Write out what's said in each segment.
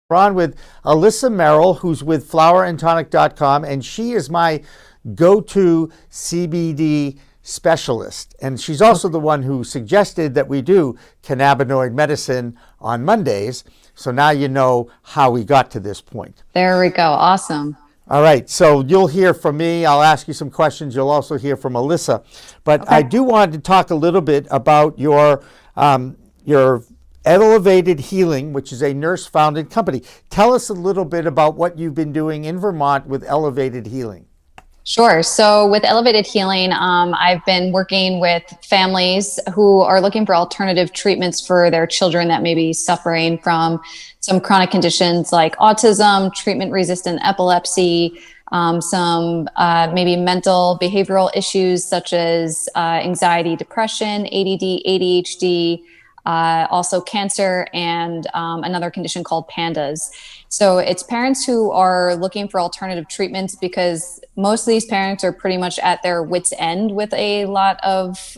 We're on with Alyssa Merrill, who's with flowerandtonic.com, and she is my go-to CBD specialist. And she's also the one who suggested that we do cannabinoid medicine on Mondays. So now you know how we got to this point. There we go. Awesome. All right, so you'll hear from me. I'll ask you some questions. You'll also hear from Alyssa. But Okay. I do want to talk a little bit about your Elevated Healing, which is a nurse-founded company. Tell us a little bit about what you've been doing in Vermont with Elevated Healing. Sure. So with Elevated Healing, I've been working with families who are looking for alternative treatments for their children that may be suffering from some chronic conditions like autism, treatment-resistant epilepsy, some maybe mental behavioral issues such as anxiety, depression, ADD, ADHD, also cancer, and another condition called PANDAS. So it's parents who are looking for alternative treatments because most of these parents are pretty much at their wits' end with a lot of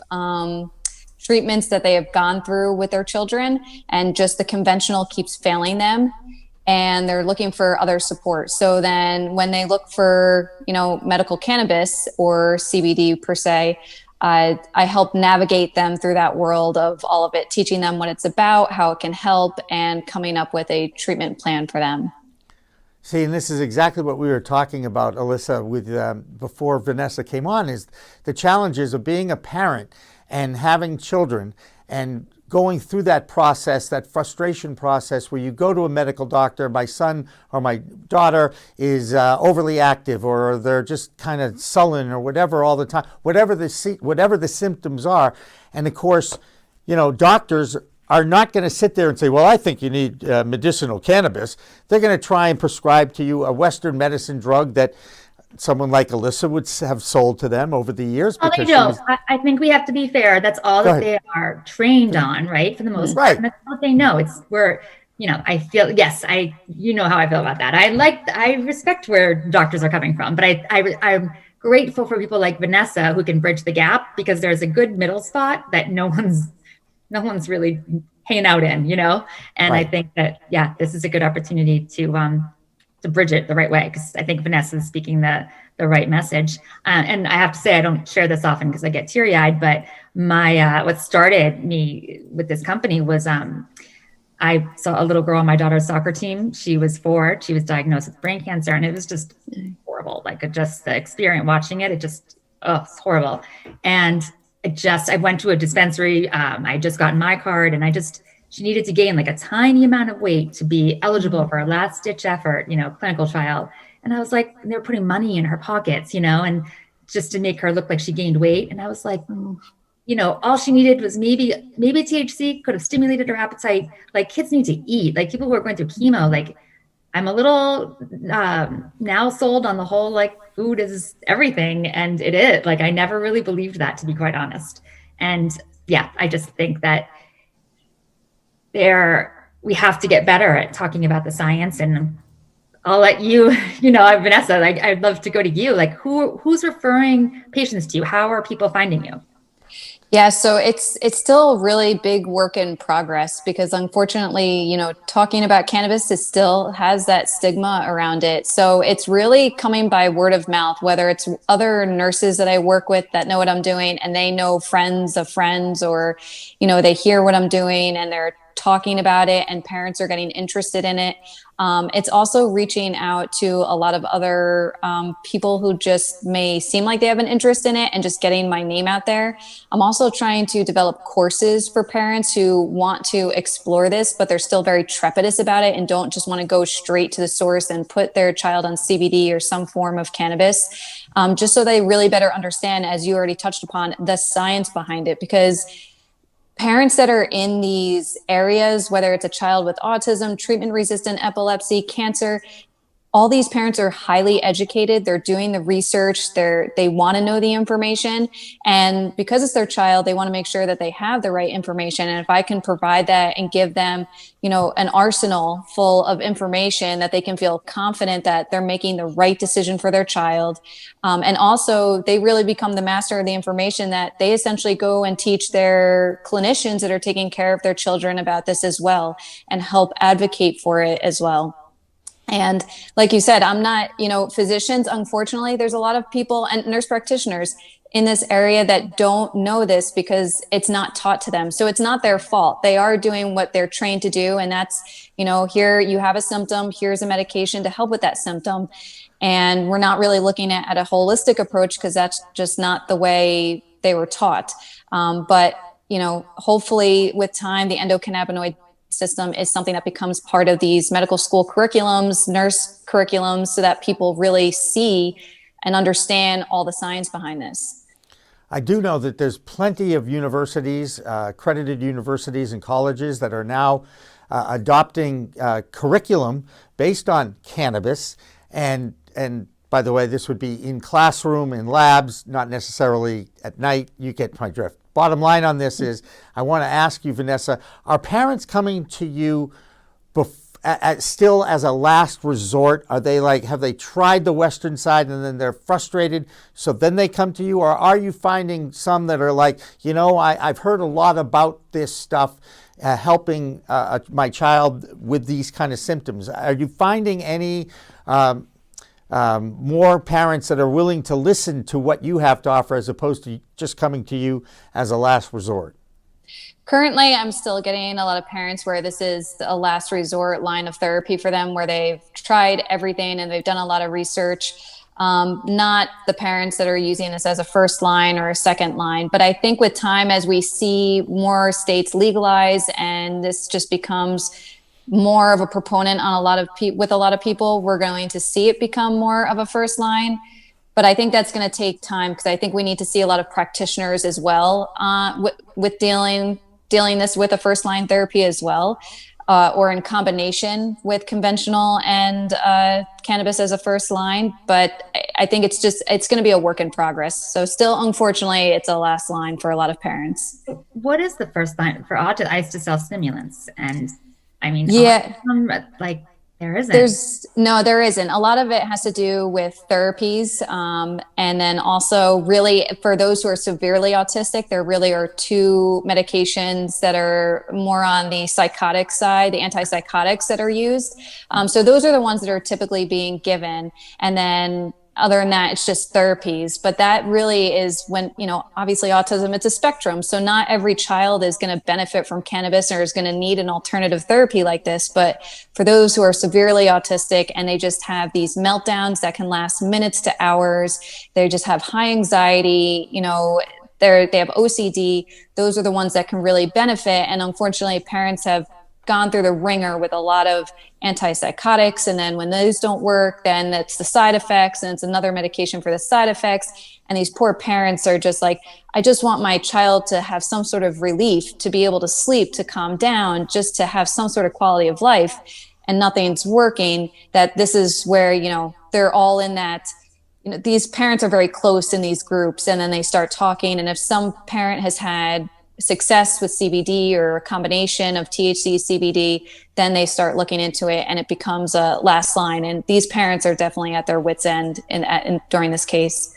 treatments that they have gone through with their children, and just the conventional keeps failing them, and they're looking for other support. So then when they look for, medical cannabis or CBD per se, I help navigate them through that world of all of it, teaching them what it's about, how it can help, and coming up with a treatment plan for them. See, and this is exactly what we were talking about, Alyssa, with before Vanessa came on, is the challenges of being a parent and having children and going through that process, that frustration process where you go to a medical doctor, my son or my daughter is overly active, or they're just kind of sullen or whatever all the time, whatever the symptoms are. And of course, doctors are not going to sit there and say, well, I think you need medicinal cannabis. They're going to try and prescribe to you a Western medicine drug that someone like Alyssa would have sold to them over the years. Well, they don't. I think we have to be fair. That's all that they are trained on, right? For the most part. And that's what they know. It's where, I feel, yes, you know how I feel about that. I respect where doctors are coming from, but I'm grateful for people like Vanessa who can bridge the gap, because there's a good middle spot that no one's really hanging out in, And I think that, this is a good opportunity to bridge it the right way, because I think Vanessa is speaking the right message. And I have to say, I don't share this often because I get teary-eyed, but my what started me with this company was I saw a little girl on my daughter's soccer team. She was 4. She was diagnosed with brain cancer, and it was just horrible. Just the experience watching it, it's horrible. And I went to a dispensary. I just gotten my card, and she needed to gain a tiny amount of weight to be eligible for a last ditch effort, clinical trial. And I was like, they were putting money in her pockets, and just to make her look like she gained weight. And I was like, all she needed was maybe THC could have stimulated her appetite. Kids need to eat. People who are going through chemo, I'm a little now sold on the whole, food is everything. And it is. I never really believed that, to be quite honest. And I just think that we have to get better at talking about the science. And I'll let you, Vanessa, I'd love to go to you. Who's referring patients to you? How are people finding you? Yeah, so it's still really big work in progress, because unfortunately, talking about cannabis still has that stigma around it. So it's really coming by word of mouth, whether it's other nurses that I work with that know what I'm doing, and they know friends of friends, or, they hear what I'm doing and they're talking about it, and parents are getting interested in it. It's also reaching out to a lot of other people who just may seem like they have an interest in it, and just getting my name out there. I'm also trying to develop courses for parents who want to explore this, but they're still very trepidatious about it and don't just want to go straight to the source and put their child on CBD or some form of cannabis, just so they really better understand, as you already touched upon, the science behind it. Because parents that are in these areas, whether it's a child with autism, treatment-resistant epilepsy, cancer, all these parents are highly educated. They're doing the research. They want to know the information. And because it's their child, they want to make sure that they have the right information. And if I can provide that and give them, an arsenal full of information, that they can feel confident that they're making the right decision for their child. And also they really become the master of the information, that they essentially go and teach their clinicians that are taking care of their children about this as well, and help advocate for it as well. And like you said, I'm not, physicians, unfortunately, there's a lot of people and nurse practitioners in this area that don't know this because it's not taught to them. So it's not their fault. They are doing what they're trained to do. And that's, here you have a symptom, here's a medication to help with that symptom. And we're not really looking at a holistic approach because that's just not the way they were taught. But hopefully with time, the endocannabinoid system is something that becomes part of these medical school curriculums, nurse curriculums, so that people really see and understand all the science behind this. I do know that there's plenty of universities, accredited universities and colleges that are now adopting curriculum based on cannabis. And by the way, this would be in classroom, in labs, not necessarily at night. You get my drift. Bottom line on this is, I want to ask you, Vanessa, are parents coming to you still as a last resort? Are they like, have they tried the Western side and then they're frustrated, so then they come to you? Or are you finding some that are like, I've heard a lot about this stuff helping my child with these kind of symptoms? Are you finding any more parents that are willing to listen to what you have to offer as opposed to just coming to you as a last resort? Currently, I'm still getting a lot of parents where this is a last resort line of therapy for them, where they've tried everything and they've done a lot of research. Not the parents that are using this as a first line or a second line. But I think with time, as we see more states legalize and this just becomes more of a proponent on with a lot of people, we're going to see it become more of a first line. But I think that's going to take time, because I think we need to see a lot of practitioners as well with dealing this with a first line therapy as well, or in combination with conventional and cannabis as a first line. But I think it's going to be a work in progress. So still, unfortunately, it's a last line for a lot of parents. What is the first line for autism? I used to sell stimulants, and yeah, autism, there isn't. There isn't. A lot of it has to do with therapies. And then also really for those who are severely autistic, there really are two medications that are more on the psychotic side, the antipsychotics that are used. So those are the ones that are typically being given. And then other than that, it's just therapies. But that really is when, obviously autism, it's a spectrum. So not every child is going to benefit from cannabis or is going to need an alternative therapy like this. But for those who are severely autistic and they just have these meltdowns that can last minutes to hours, they just have high anxiety, they have OCD, those are the ones that can really benefit. And unfortunately, parents have gone through the ringer with a lot of antipsychotics, and then when those don't work, then it's the side effects, and it's another medication for the side effects. And these poor parents are just like, I just want my child to have some sort of relief, to be able to sleep, to calm down, just to have some sort of quality of life, and nothing's working. That this is where they're all in that, these parents are very close in these groups, and then they start talking, and if some parent has had success with CBD or a combination of THC, CBD, then they start looking into it and it becomes a last line. And these parents are definitely at their wits' end during this case.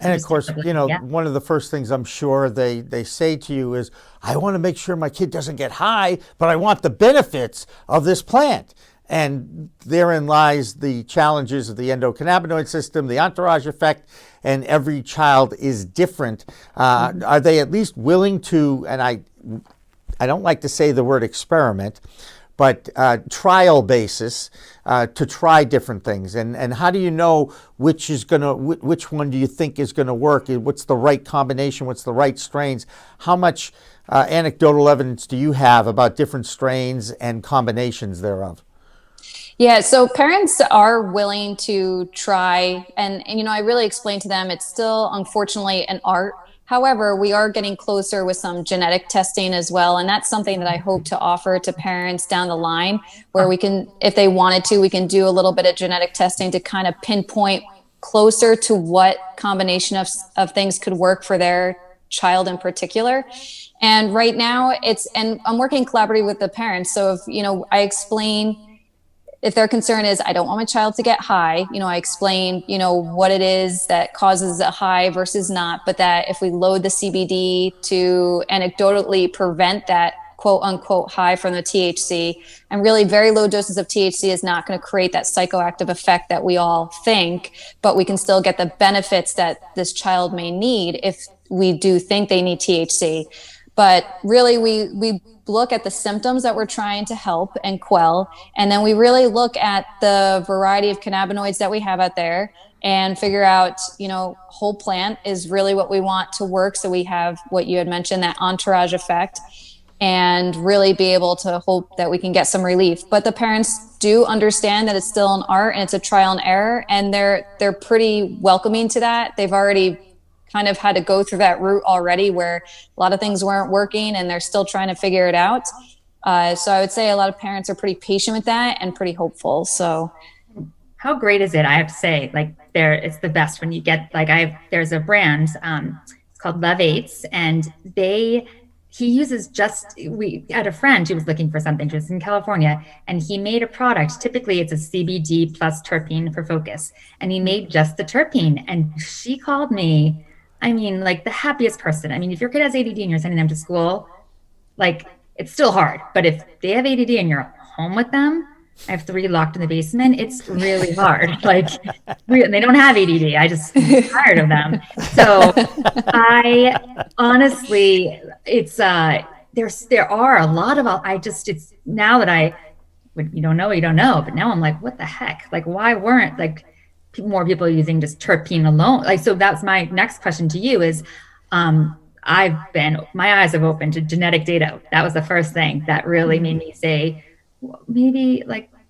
And of course, one of the first things I'm sure they say to you is, I want to make sure my kid doesn't get high, but I want the benefits of this plant. And therein lies the challenges of the endocannabinoid system, the entourage effect, and every child is different. Are they at least willing to, and I don't like to say the word experiment, but trial basis to try different things? And how do you know which one do you think is going to work? What's the right combination? What's the right strains? How much anecdotal evidence do you have about different strains and combinations thereof? Yeah, so parents are willing to try, and I really explain to them it's still, unfortunately, an art. However, we are getting closer with some genetic testing as well, and that's something that I hope to offer to parents down the line, where we can, if they wanted to, we can do a little bit of genetic testing to kind of pinpoint closer to what combination of things could work for their child in particular. And right now, and I'm working collaboratively with the parents. So if I explain, if their concern is, I don't want my child to get high, I explain, what it is that causes a high versus not, but that if we load the CBD to anecdotally prevent that quote unquote high from the THC, and really very low doses of THC is not going to create that psychoactive effect that we all think, but we can still get the benefits that this child may need if we do think they need THC. But really, we look at the symptoms that we're trying to help and quell, and then we really look at the variety of cannabinoids that we have out there and figure out, whole plant is really what we want to work. So we have what you had mentioned, that entourage effect, and really be able to hope that we can get some relief. But the parents do understand that it's still an art and it's a trial and error, and they're pretty welcoming to that. They've already kind of had to go through that route already where a lot of things weren't working and they're still trying to figure it out. So I would say a lot of parents are pretty patient with that and pretty hopeful. So how great is it? I have to say, it's the best when you get, there's a brand, it's called Love Eights, and he uses we had a friend who was looking for something, she was in California, and he made a product. Typically it's a CBD plus terpene for focus, and he made just the terpene. And she called me, the happiest person. If your kid has ADD and you're sending them to school, it's still hard, but if they have ADD and you're home with them, I have 3 locked in the basement, it's really hard. They don't have ADD. I'm tired of them. So I honestly, there are a lot of, it's now that you don't know, but now I'm like, what the heck? Why weren't more people using just terpene alone? So that's my next question to you is, my eyes have opened to genetic data. That was the first thing that really made me say, maybe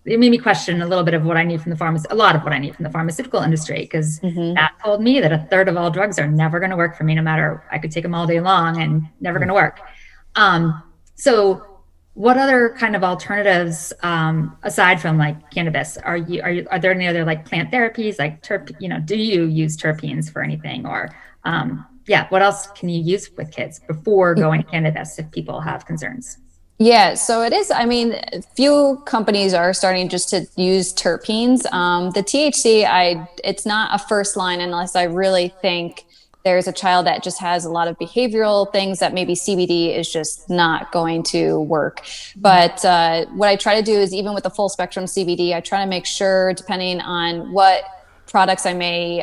it made me question a little bit of what I need from a lot of what I need from the pharmaceutical industry, because that told me that 1/3 of all drugs are never going to work for me, no matter, I could take them all day long and never going to work. So what other kind of alternatives, aside from cannabis, are there any other plant therapies, do you use terpenes for anything, or what else can you use with kids before going to cannabis if people have concerns? Yeah, so it is. Few companies are starting just to use terpenes. The THC, it's not a first line unless I really think there's a child that just has a lot of behavioral things that maybe CBD is just not going to work. But what I try to do is, even with the full spectrum CBD, I try to make sure, depending on what products I may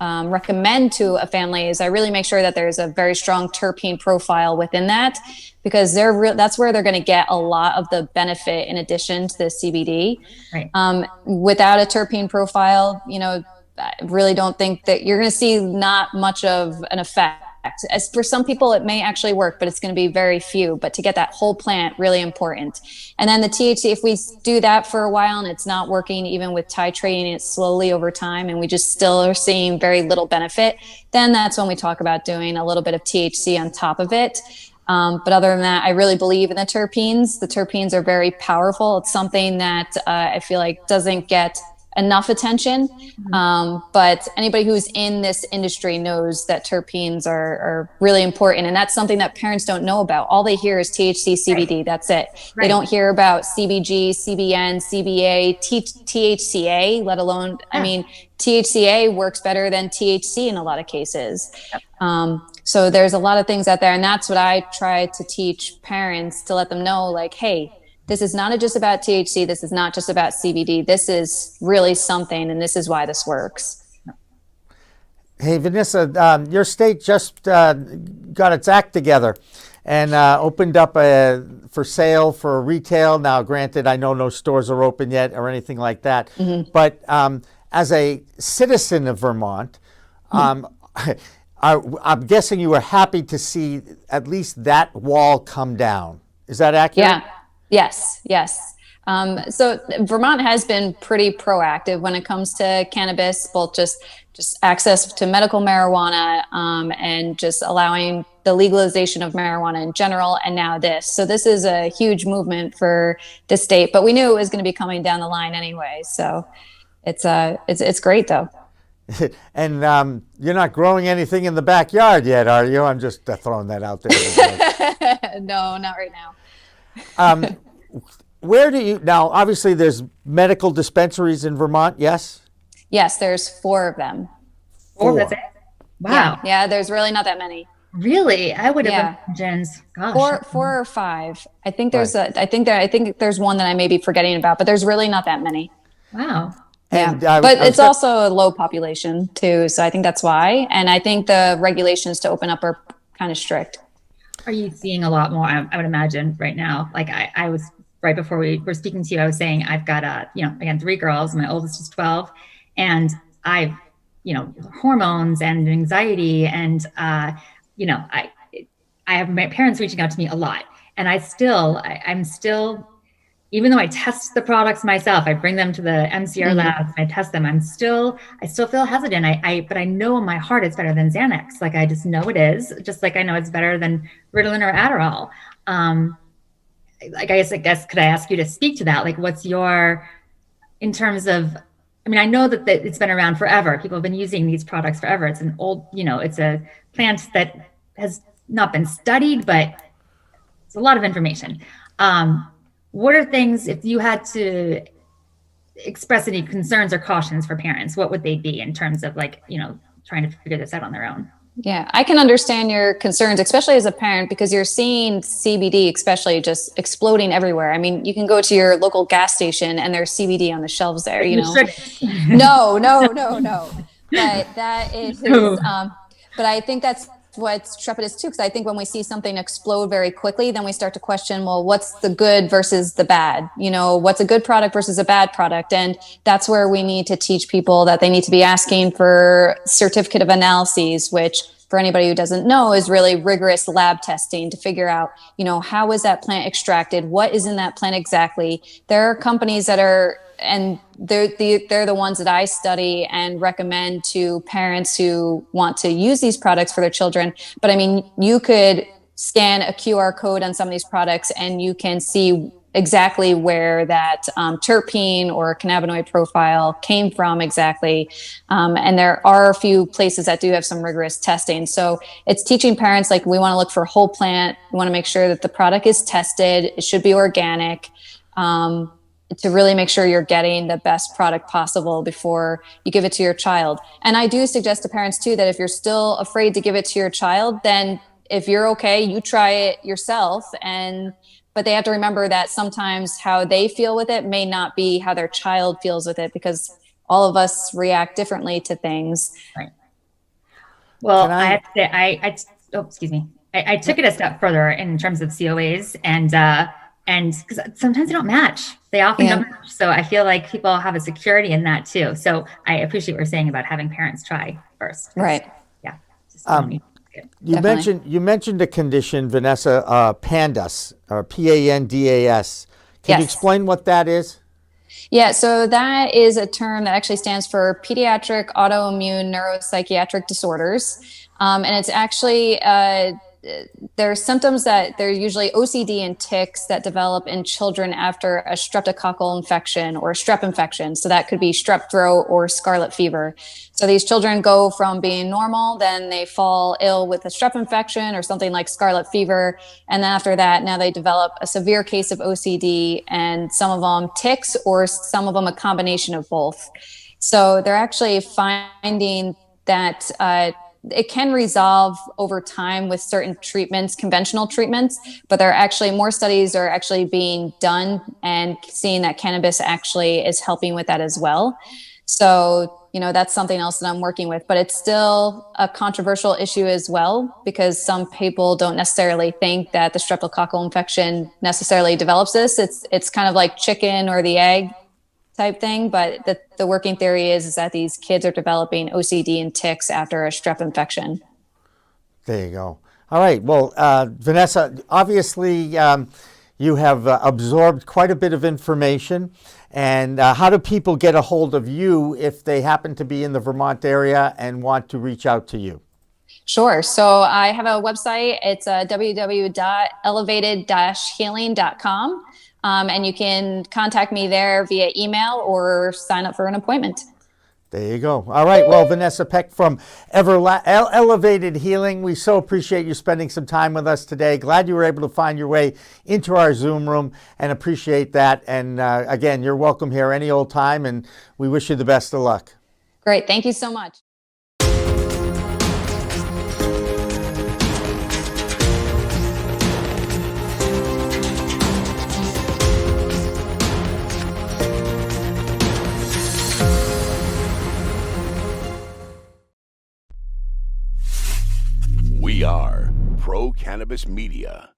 recommend to a family, is I really make sure that there's a very strong terpene profile within that, because that's where they're going to get a lot of the benefit in addition to the CBD. Right. Without a terpene profile, I really don't think that you're going to see not much of an effect. As for some people, it may actually work, but it's going to be very few. But to get that whole plant, really important. And then the THC, if we do that for a while and it's not working, even with titrating it slowly over time, and we just still are seeing very little benefit, then that's when we talk about doing a little bit of THC on top of it. But other than that, I really believe in the terpenes. The terpenes are very powerful. It's something that I feel like doesn't get enough attention. But anybody who's in this industry knows that terpenes are really important. And that's something that parents don't know about. All they hear is THC, CBD. Right. That's it. Right. They don't hear about CBG, CBN, CBA, THCA, let alone, THCA works better than THC in a lot of cases. Yep. So there's a lot of things out there. And that's what I try to teach parents, to let them know, hey, this is not just about THC. This is not just about CBD. This is really something, and this is why this works. Hey, Vanessa, your state just got its act together and opened up for sale for retail. Now, granted, I know no stores are open yet or anything like that. Mm-hmm. But as a citizen of Vermont, I'm guessing you were happy to see at least that wall come down. Is that accurate? Yeah. Yes. So Vermont has been pretty proactive when it comes to cannabis, both just access to medical marijuana, and just allowing the legalization of marijuana in general, and now this. So this is a huge movement for the state, but we knew it was going to be coming down the line anyway. So it's great though. And you're not growing anything in the backyard yet, are you? I'm just throwing that out there. No, not right now. Where do you, now obviously there's medical dispensaries in Vermont, yes? Yes, there's 4 of them. 4, that's it? Wow. Yeah, there's really not that many. Really? I would have Yeah. imagined, gosh. Four or five. I think Right. I think there's one that I may be forgetting about, but there's really not that many. Wow. Yeah. And I But was it's also a low population too. So I think that's why. And I think the regulations to open up are kind of strict. Are you seeing a lot more? I would imagine right now. Like I was right before we were speaking to you, I was saying I've got again, 3 girls. My oldest is 12, and I've, hormones and anxiety, and I have my parents reaching out to me a lot, and I'm still, even though I test the products myself, I bring them to the MCR labs, and I test them. I still feel hesitant. But I know in my heart it's better than Xanax. Like I just know it is, just like I know it's better than Ritalin or Adderall. I guess, could I ask you to speak to that? Like, what's your, in terms of, I mean, I know that it's been around forever. People have been using these products forever. It's an old, it's a plant that has not been studied, but it's a lot of information. What are things, if you had to express any concerns or cautions for parents, what would they be in terms of trying to figure this out on their own? Yeah, I can understand your concerns, especially as a parent, because you're seeing CBD, especially just exploding everywhere. I mean, you can go to your local gas station and there's CBD on the shelves there, No. But that is, but I think that's what's trepidous too, because I think when we see something explode very quickly, then we start to question, well, what's the good versus the bad? What's a good product versus a bad product? And that's where we need to teach people that they need to be asking for certificate of analyses, which for anybody who doesn't know is really rigorous lab testing to figure out, how is that plant extracted? What is in that plant exactly? There are companies that are, and they're the ones that I study and recommend to parents who want to use these products for their children. But I mean, you could scan a QR code on some of these products and you can see exactly where that terpene or cannabinoid profile came from exactly. And there are a few places that do have some rigorous testing. So it's teaching parents, like, we want to look for whole plant. We want to make sure that the product is tested. It should be organic. To really make sure you're getting the best product possible before you give it to your child. And I do suggest to parents too, that if you're still afraid to give it to your child, then if you're okay, you try it yourself. But they have to remember that sometimes how they feel with it may not be how their child feels with it, because all of us react differently to things. Right. Well, I have to say, excuse me. I took it a step further in terms of COAs, and because sometimes they don't match, they often don't match. So I feel like people have a security in that too. So I appreciate what you're saying about having parents try first. Right. Yeah. You mentioned a condition, Vanessa, PANDAS, or PANDAS. Can you explain what that is? Yeah, so that is a term that actually stands for pediatric autoimmune neuropsychiatric disorders. And it's actually there are symptoms that they're usually OCD and tics that develop in children after a streptococcal infection or a strep infection. So that could be strep throat or scarlet fever. So these children go from being normal, then they fall ill with a strep infection or something like scarlet fever. And then after that, now they develop a severe case of OCD, and some of them tics, or some of them a combination of both. So they're actually finding that it can resolve over time with certain treatments, conventional treatments, but there are actually more studies are actually being done and seeing that cannabis actually is helping with that as well. So, that's something else that I'm working with, but it's still a controversial issue as well, because some people don't necessarily think that the streptococcal infection necessarily develops this. It's kind of like chicken or the egg type thing, but the working theory is that these kids are developing OCD and tics after a strep infection. There you go. All right. Well, Vanessa, obviously you have absorbed quite a bit of information. And how do people get a hold of you if they happen to be in the Vermont area and want to reach out to you? Sure. So I have a website. It's www.elevated-healing.com. And you can contact me there via email or sign up for an appointment. There you go. All right. Well, Vanessa Peck from Elevated Healing, we so appreciate you spending some time with us today. Glad you were able to find your way into our Zoom room, and appreciate that. And again, you're welcome here any old time, and we wish you the best of luck. Great. Thank you so much. We are Pro Cannabis Media.